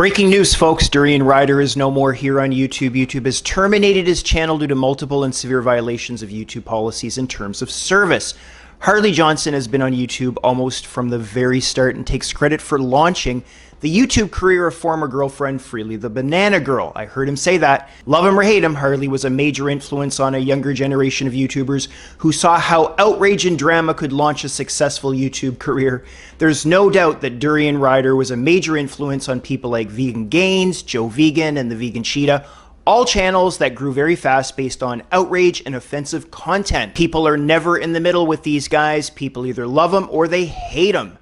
Breaking news, folks. DurianRider is no more here on YouTube. YouTube has terminated his channel due to multiple and severe violations of YouTube policies and terms of service. Harley Johnson has been on YouTube almost from the very start and takes credit for launching the YouTube career of former girlfriend Freely the Banana Girl. I heard him say that. Love him or hate him, Harley was a major influence on a younger generation of YouTubers who saw how outrage and drama could launch a successful YouTube career. There's no doubt that DurianRider was a major influence on people like Vegan Gains, Joe Vegan, and the Vegan Cheetah. All channels that grew very fast based on outrage and offensive content. People are never in the middle with these guys. People either love them or they hate them.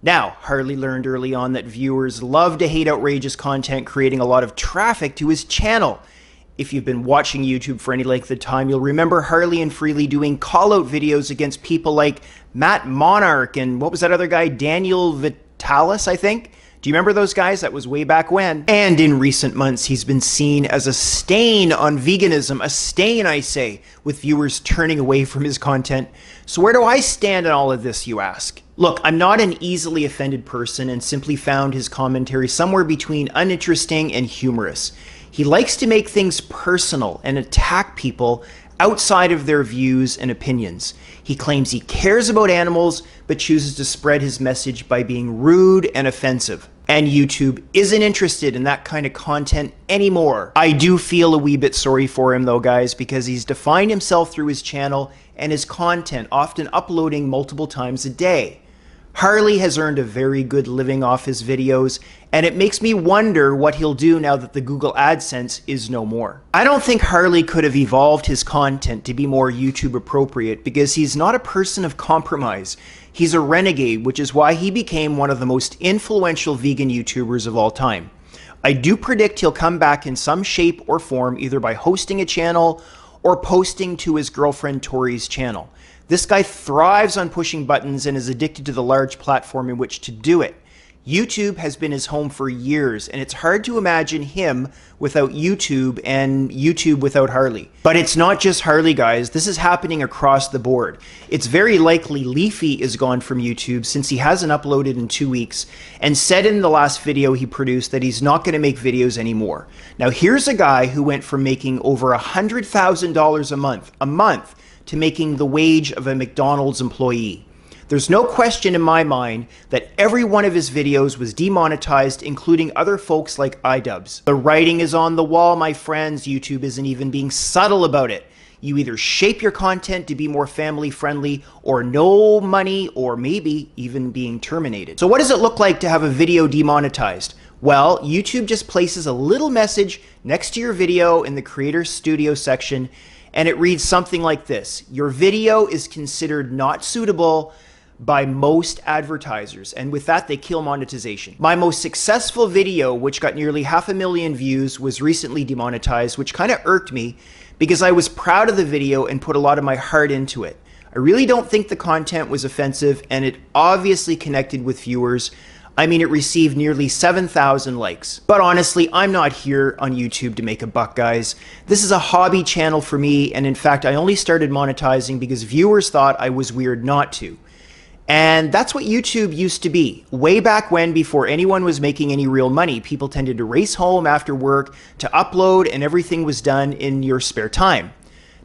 Now, Harley learned early on that viewers love to hate outrageous content, creating a lot of traffic to his channel. If you've been watching YouTube for any length of time, you'll remember Harley and Freely doing call-out videos against people like Matt Monarch and what was that other guy, Daniel Vitalis, I think? Do you remember those guys? That was way back when. And in recent months, he's been seen as a stain on veganism. A stain, I say, with viewers turning away from his content. So where do I stand on all of this, you ask? Look, I'm not an easily offended person and simply found his commentary somewhere between uninteresting and humorous. He likes to make things personal and attack people outside of their views and opinions. He claims he cares about animals, but chooses to spread his message by being rude and offensive. And YouTube isn't interested in that kind of content anymore. I do feel a wee bit sorry for him though, guys, because he's defined himself through his channel and his content, often uploading multiple times a day. Harley has earned a very good living off his videos, and it makes me wonder what he'll do now that the Google AdSense is no more. I don't think Harley could have evolved his content to be more YouTube appropriate because he's not a person of compromise. He's a renegade, which is why he became one of the most influential vegan YouTubers of all time. I do predict he'll come back in some shape or form, either by hosting a channel or posting to his girlfriend Tori's channel. This guy thrives on pushing buttons and is addicted to the large platform in which to do it. YouTube has been his home for years, and it's hard to imagine him without YouTube and YouTube without Harley. But it's not just Harley, guys. This is happening across the board. It's very likely Leafy is gone from YouTube since he hasn't uploaded in 2 weeks and said in the last video he produced that he's not going to make videos anymore. Now here's a guy who went from making over $100,000 a month to making the wage of a McDonald's employee. There's no question in my mind that every one of his videos was demonetized, including other folks like iDubbbz. The writing is on the wall, my friends. YouTube isn't even being subtle about it. You either shape your content to be more family friendly or no money or maybe even being terminated. So what does it look like to have a video demonetized? Well, YouTube just places a little message next to your video in the Creator Studio section, and it reads something like this: your video is considered not suitable by most advertisers, and with that they kill monetization. My most successful video, which got nearly 500,000 views, was recently demonetized, which kind of irked me because I was proud of the video and put a lot of my heart into it. I really don't think the content was offensive, and it obviously connected with viewers. I mean, it received nearly 7,000 likes. But honestly, I'm not here on YouTube to make a buck, guys. This is a hobby channel for me, and in fact, I only started monetizing because viewers thought I was weird not to. And that's what YouTube used to be. Way back when, before anyone was making any real money, people tended to race home after work to upload, and everything was done in your spare time.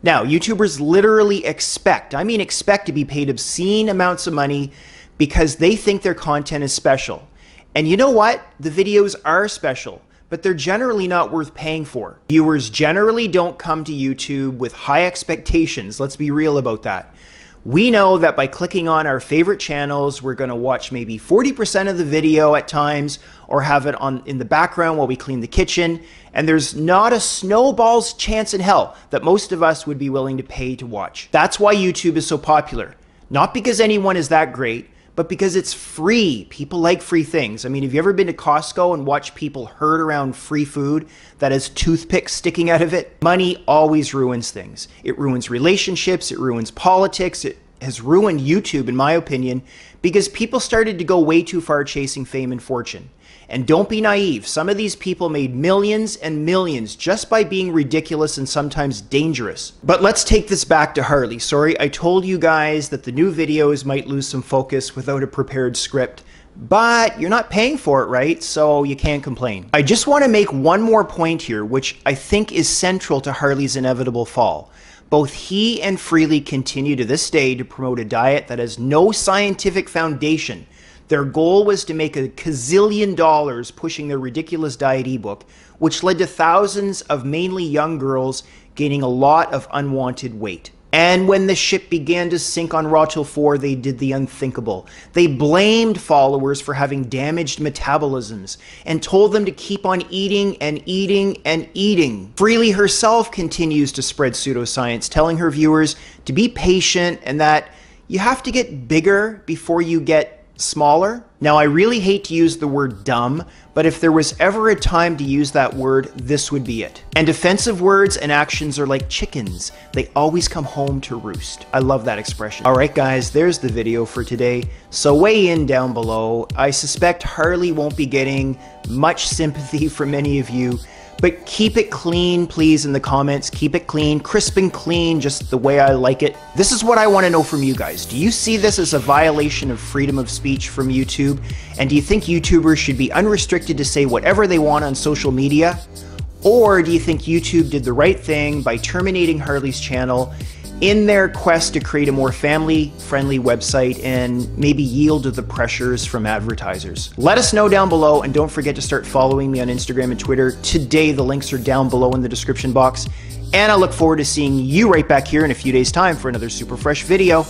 Now, YouTubers literally expect to be paid obscene amounts of money because they think their content is special. And you know what? The videos are special, but they're generally not worth paying for. Viewers generally don't come to YouTube with high expectations. Let's be real about that. We know that by clicking on our favorite channels, we're going to watch maybe 40% of the video at times or have it on in the background while we clean the kitchen. And there's not a snowball's chance in hell that most of us would be willing to pay to watch. That's why YouTube is so popular. Not because anyone is that great, but because it's free. People like free things. I mean, have you ever been to Costco and watched people herd around free food that has toothpicks sticking out of it? Money always ruins things. It ruins relationships, it ruins politics, it has ruined YouTube, in my opinion, because people started to go way too far chasing fame and fortune. And don't be naive, some of these people made millions and millions just by being ridiculous and sometimes dangerous. But let's take this back to Harley. Sorry, I told you guys that the new videos might lose some focus without a prepared script. but you're not paying for it, right? So you can't complain. I just want to make one more point here, which I think is central to Harley's inevitable fall. Both he and Freely continue to this day to promote a diet that has no scientific foundation. Their goal was to make $1 gazillion pushing their ridiculous diet ebook, which led to thousands of mainly young girls gaining a lot of unwanted weight. And when the ship began to sink on Rochelle 4, they did the unthinkable. They blamed followers for having damaged metabolisms and told them to keep on eating and eating and eating. Freely herself continues to spread pseudoscience, telling her viewers to be patient and that you have to get bigger before you get smaller. Now, I really hate to use the word dumb, but if there was ever a time to use that word, this would be it. And defensive words and actions are like chickens. They always come home to roost. I love that expression. All right, guys, there's the video for today. So weigh in down below. I suspect Harley won't be getting much sympathy from many of you, but keep it clean, please, in the comments. Keep it clean, crisp and clean, just the way I like it. This is what I want to know from you guys. Do you see this as a violation of freedom of speech from YouTube? And do you think YouTubers should be unrestricted to say whatever they want on social media? Or do you think YouTube did the right thing by terminating Harley's channel in their quest to create a more family-friendly website and maybe yield to the pressures from advertisers? Let us know down below, and don't forget to start following me on Instagram and Twitter. Today, the links are down below in the description box, and I look forward to seeing you right back here in a few days' time for another super fresh video.